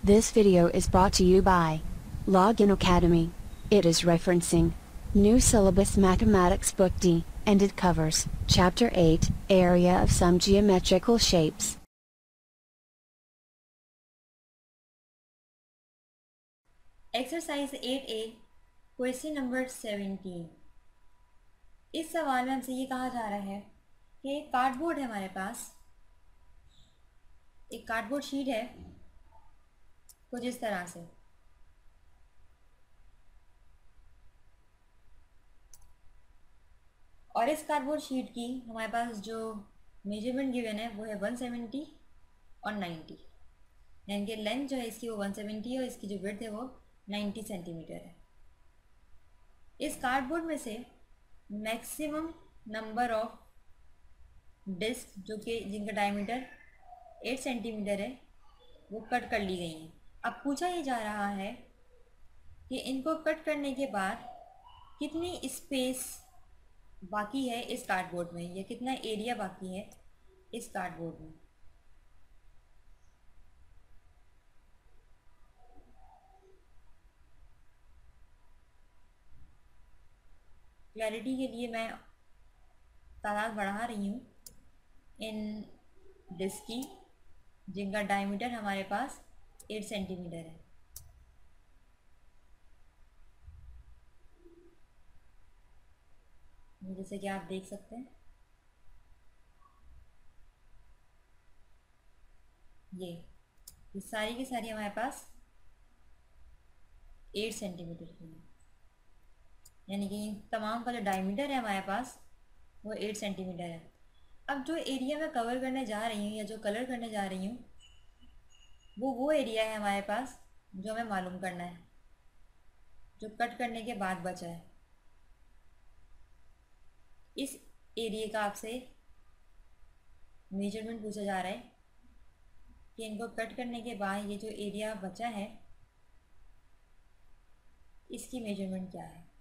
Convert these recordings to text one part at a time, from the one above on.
This video is brought to you by Login Academy. It is referencing New Syllabus Mathematics Book D, and it covers Chapter 8, Area of some Geometrical Shapes. Exercise 8A question number 17। इस सवाल में हमसे ये कहा जा रहा है कि एक कार्डबोर्ड है हमारे पास, एक कार्डबोर्ड शीट है कुछ इस तरह से। और इस कार्डबोर्ड शीट की हमारे पास जो मेजरमेंट गिवन है वो है 170 और 90, यानी कि लेंथ जो है इसकी वो 170 और इसकी जो विड्थ है वो 90 सेंटीमीटर है। इस कार्डबोर्ड में से मैक्सिमम नंबर ऑफ डिस्क जो कि जिनका डायमीटर 8 सेंटीमीटर है वो कट कर ली गई हैं। अब पूछा ये जा रहा है कि इनको कट करने के बाद कितनी स्पेस बाकी है इस कार्डबोर्ड में, या कितना एरिया बाकी है इस कार्डबोर्ड में। क्लैरिटी के लिए मैं तादाद बढ़ा रही हूँ इन डिस्क की जिनका डायमीटर हमारे पास 8 सेंटीमीटर है। जैसे कि आप देख सकते हैं ये सारी की सारी हमारे पास 8 सेंटीमीटर की है, यानी कि तमाम का जो डायमीटर है हमारे पास वो 8 सेंटीमीटर है। अब जो एरिया मैं कवर करने जा रही हूँ या जो कलर करने जा रही हूँ वो एरिया है हमारे पास जो हमें मालूम करना है, जो कट करने के बाद बचा है। इस एरिया का आपसे मेजरमेंट पूछा जा रहा है कि इनको कट करने के बाद ये जो एरिया बचा है इसकी मेजरमेंट क्या है।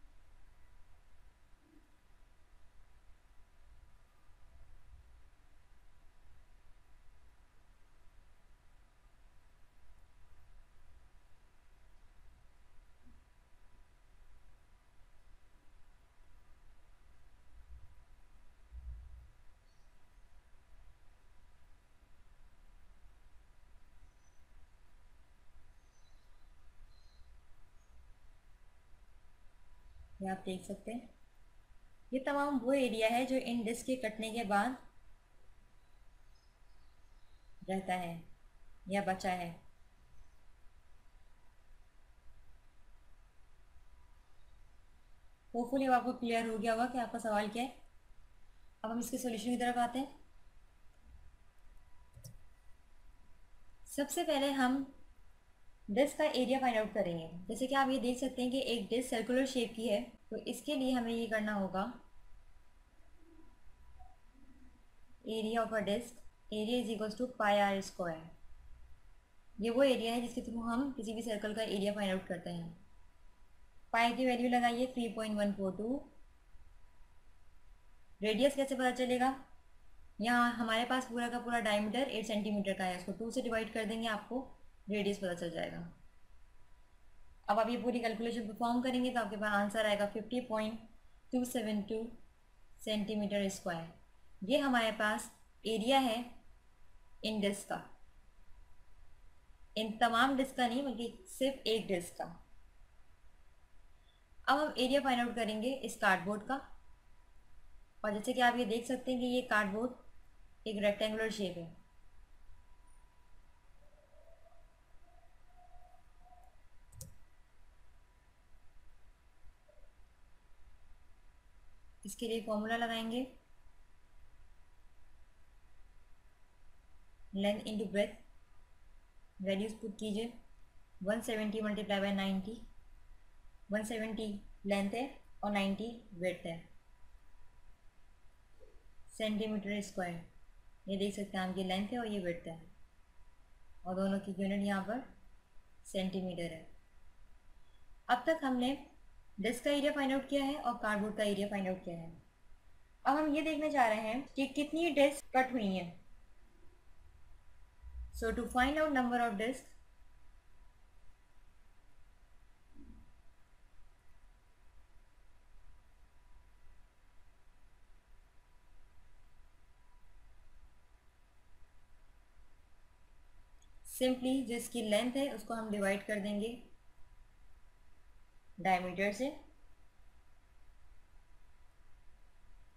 ये आप देख सकते हैं ये तमाम वो एरिया है जो इन डिस्क के कटने के बाद रहता है या बचा है। होपफुली अब आपको क्लियर हो गया होगा कि आपका सवाल क्या है। अब हम इसके सॉल्यूशन की तरफ आते हैं। सबसे पहले हम डिस्क का एरिया फाइंड आउट करेंगे। जैसे कि आप ये देख सकते हैं कि एक डिस्क सर्कुलर शेप की है, तो इसके लिए हमें ये करना होगा area of a disc, area is equals to pi r square. ये वो एरिया है जिसके थ्रू हम किसी भी सर्कल का एरिया फाइंड आउट करते हैं। पाई की वैल्यू लगाइए 3.142। रेडियस कैसे पता चलेगा, यहाँ हमारे पास पूरा का पूरा डायमीटर 8 सेंटीमीटर का है, उसको 2 से डिवाइड कर देंगे, आपको रेडियस पता चल जाएगा। अब आप ये पूरी कैलकुलेशन परफॉर्म करेंगे तो आपके पास आंसर आएगा 50.272 सेंटीमीटर स्क्वायर। ये हमारे पास एरिया है इन डिस्क का, इन तमाम डिस्क का नहीं बल्कि सिर्फ एक डिस्क का। अब हम एरिया फाइंड आउट करेंगे इस कार्डबोर्ड का। और जैसे कि आप ये देख सकते हैं कि ये कार्डबोर्ड एक रेक्टेंगुलर शेप है। इसके लिए फॉर्मूला लगाएंगे, length into breadth, values put कीजिए 170 मल्टीप्लाई बाय 90। 170 लेंथ है और 90 ब्रेथ है सेंटीमीटर स्क्वायर। ये देख सकते हैं आपकी लेंथ है और ये ब्रेथ है, और दोनों की यूनिट यहाँ पर सेंटीमीटर है। अब तक हमने डिस्क का एरिया फाइंड आउट किया है और कार्डबोर्ड का एरिया फाइंड आउट किया है। अब हम ये देखने जा रहे हैं कि कितनी डिस्क कट हुई हैं। So to find out number of discs, simply जो इसकी लेंथ है उसको हम डिवाइड कर देंगे डायमीटर से।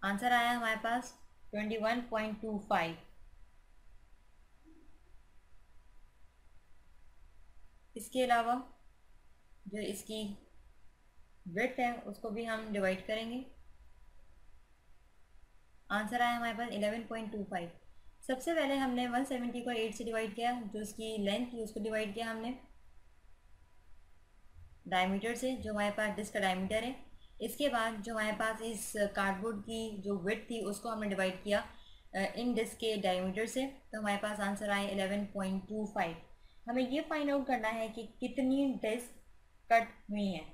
आंसर आया हमारे पास 21.25। इसके अलावा जो इसकी विड्थ है उसको भी हम डिवाइड करेंगे। आंसर आया हमारे पास 11.25। सबसे पहले हमने 170 को 8 से डिवाइड किया, जो इसकी लेंथ थी उसको डिवाइड किया हमने डायमीटर से, जो हमारे पास डिस्क का डायमीटर है। इसके बाद जो हमारे पास इस कार्डबोर्ड की जो विड्थ थी उसको हमने डिवाइड किया इन डिस्क के डायमीटर से, तो हमारे पास आंसर आए 11.25। हमें ये फाइंड आउट करना है कि कितनी डिस्क कट हुई हैं।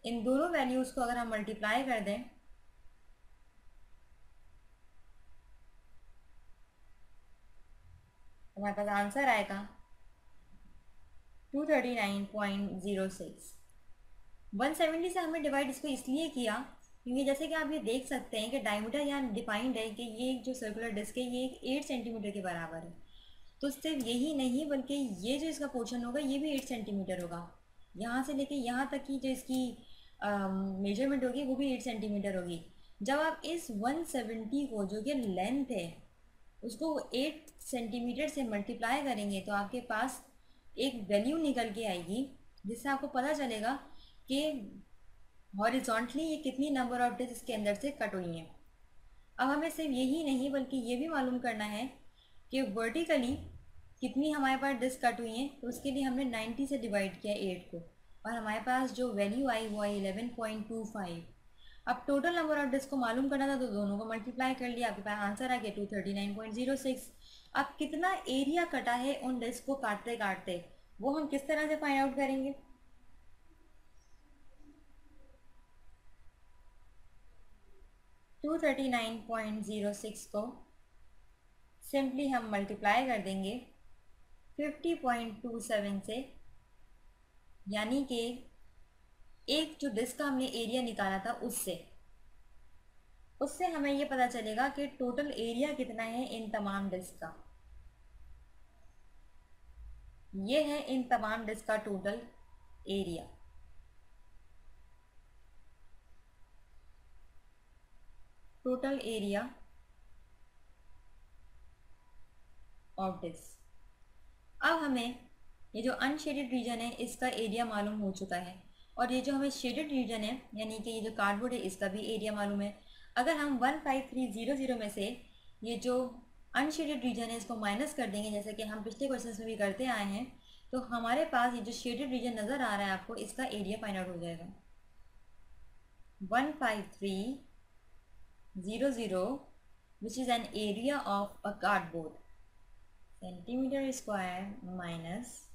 इन दोनों वैल्यूज़ को अगर हम मल्टीप्लाई कर दें तो हमारे पास आंसर आएगा 239.06। 170 से हमने डिवाइड इसको इसलिए किया क्योंकि जैसे कि आप ये देख सकते हैं कि डायमीटर यहाँ डिफाइंड है कि ये जो सर्कुलर डिस्क है ये 8 सेंटीमीटर के बराबर है। तो सिर्फ यही नहीं बल्कि ये जो इसका पोर्शन होगा ये भी 8 सेंटीमीटर होगा। यहाँ से लेके यहाँ तक की जो इसकी मेजरमेंट होगी वो भी 8 सेंटीमीटर होगी। जब आप इस 170 को जो कि लेंथ है उसको 8 सेंटीमीटर से मल्टीप्लाई करेंगे तो आपके पास एक वैल्यू निकल के आएगी जिससे आपको पता चलेगा कि हॉरिजॉन्टली ये कितनी नंबर ऑफ डिस्क इसके अंदर से कट हुई हैं। अब हमें सिर्फ यही नहीं बल्कि ये भी मालूम करना है कि वर्टिकली कितनी हमारे पास डिस्क कट हुई हैं, तो उसके लिए हमने 90 से डिवाइड किया 8 को और हमारे पास जो वैल्यू आई वो आई 11.25। अब टोटल नंबर ऑफ डिस्क को मालूम करना था तो दोनों को मल्टीप्लाई कर लिया, आपके पास आंसर आ गया 239.06। अब कितना एरिया कटा है उन डिस्क को काटते काटते वो हम किस तरह से फाइंड आउट करेंगे। टू 239.06 को सिंपली हम मल्टीप्लाई कर देंगे 50.27 से, यानी कि एक जो डिस्क का हमने एरिया निकाला था उससे हमें ये पता चलेगा कि टोटल एरिया कितना है इन तमाम डिस्क का। ये है इन तमाम डिस्क का total area. Total area of disc. अब हमें ये जो अनशेडेड रीजन है इसका एरिया मालूम हो चुका है और ये जो हमें शेडेड रीजन है यानी कि ये जो कार्डबोर्ड है इसका भी एरिया मालूम है। अगर हम 15300 में से ये जो अनशेडेड रीजन है इसको माइनस कर देंगे जैसे कि हम पिछले क्वेश्चन में भी करते आए हैं, तो हमारे पास ये जो शेडेड रीजन नज़र आ रहा है आपको इसका एरिया फाइंड आउट हो जाएगा 15300 which is an area of a cardboard, centimeter square minus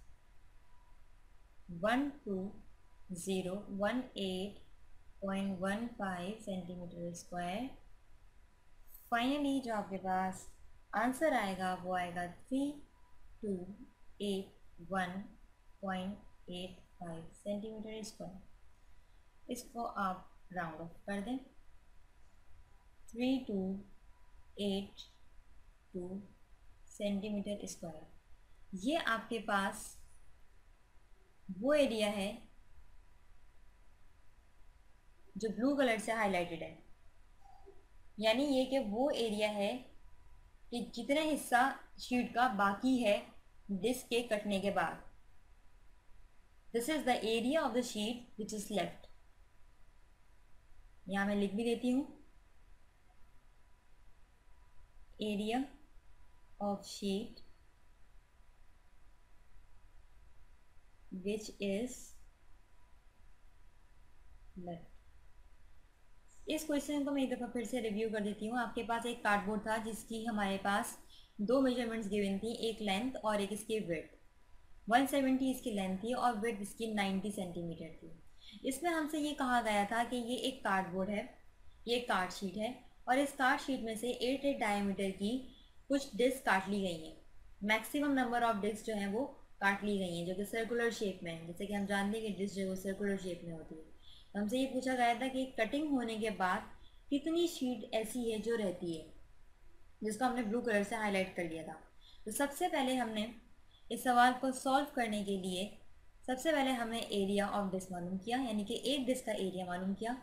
12018.15 centimetre square. Finally जो आपके पास आंसर आएगा वो आएगा 3281.85 सेंटीमीटर स्क्वायर। इसको आप राउंड ऑफ कर दें 3282 सेंटीमीटर स्क्वायर। ये आपके पास वो एरिया है जो ब्लू कलर से हाईलाइटेड है, यानी ये कि वो एरिया है कि जितना हिस्सा शीट का बाकी है डिस्क के कटने के बाद। This is the area of the sheet which is left. यहाँ मैं लिख भी देती हूँ area of sheet which is left। इस क्वेश्चन को मैं एक दफ़ा फिर से रिव्यू कर देती हूँ। आपके पास एक कार्डबोर्ड था जिसकी हमारे पास दो मेजरमेंट्स गिवन थी, एक लेंथ और एक इसकी विड्थ। 170 इसकी लेंथ थी और विड्थ इसकी 90 सेंटीमीटर थी। इसमें हमसे ये कहा गया था कि ये एक कार्डबोर्ड है, ये एक कार्ड शीट है और इस कार्ड शीट में से 8 डायमीटर की कुछ डिस्क काट ली गई हैं। मैक्सिमम नंबर ऑफ डिस्क जो हैं वो काट ली गई हैं जो कि सर्कुलर शेप में है, जैसे कि हम जानते हैं कि डिस्क जो है वो सर्कुलर शेप में होती है। तो हमसे ये पूछा गया था कि कटिंग होने के बाद कितनी शीट ऐसी है जो रहती है। जिसको हमने ब्लू कलर से हाईलाइट कर लिया था। तो सबसे पहले हमने इस सवाल को सॉल्व करने के लिए सबसे पहले हमने एरिया ऑफ डिस्क मालूम किया, यानी कि एक डिस्क का एरिया मालूम किया,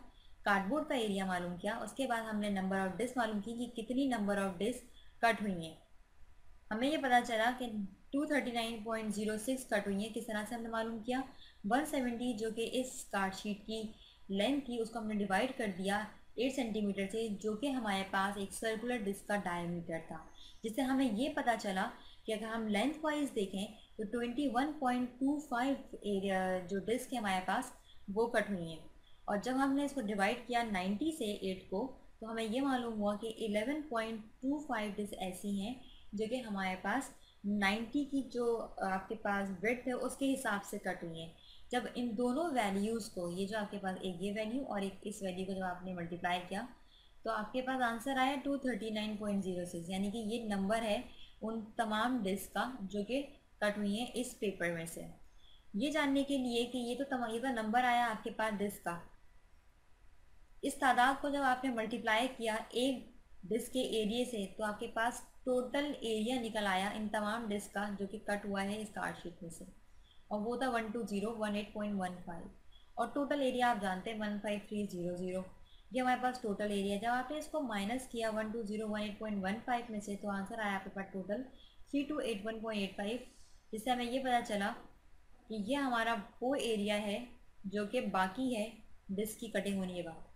कार्डबोर्ड का एरिया मालूम किया। उसके बाद हमने नंबर ऑफ डिस्क मालूम की कि कितनी नंबर ऑफ डिस्क कट हुई हैं। हमें ये पता चला कि 239.06 कट हुई हैं। किस तरह से हमने मालूम किया, 170 जो कि इस कार्ड शीट की लेंथ थी उसको हमने डिवाइड कर दिया 8 सेंटीमीटर से, जो कि हमारे पास एक सर्कुलर डिस्क का डायमीटर था, जिससे हमें ये पता चला कि अगर हम लेंथ वाइज देखें तो 21.25 एरिया जो डिस्क है हमारे पास वो कट हुई हैं। और जब हमने इसको डिवाइड किया 90 से 8 को, तो हमें ये मालूम हुआ कि 11.25 डिस्क ऐसी हैं जो कि हमारे पास 90 की जो आपके पास विड्थ है उसके हिसाब से कट हुई हैं। जब इन दोनों वैल्यूज़ को, ये जो आपके पास एक ये वैल्यू और एक इस वैल्यू को जब आपने मल्टीप्लाई किया तो आपके पास आंसर आया 239.06, यानी कि ये नंबर है उन तमाम डिस्क का जो कि कट हुई हैं इस पेपर में से। ये जानने के लिए कि ये तो नंबर आया आपके पास डिस्क का, इस तादाद को जब आपने मल्टीप्लाई किया एक डिस्क के एरिया से तो आपके पास टोटल एरिया निकल आया इन तमाम डिस्क का जो कि कट हुआ है इस कार्ड शीट में से, और वो था 12018.15। और टोटल एरिया आप जानते हैं 15300, ये हमारे पास टोटल एरिया। जब आपने इसको माइनस किया 12018.15 में से तो आंसर आया आपके पास टोटल 3281.85, जिससे हमें ये पता चला कि ये हमारा वो एरिया है जो कि बाकी है डिस्क की कटिंग होने के बाद।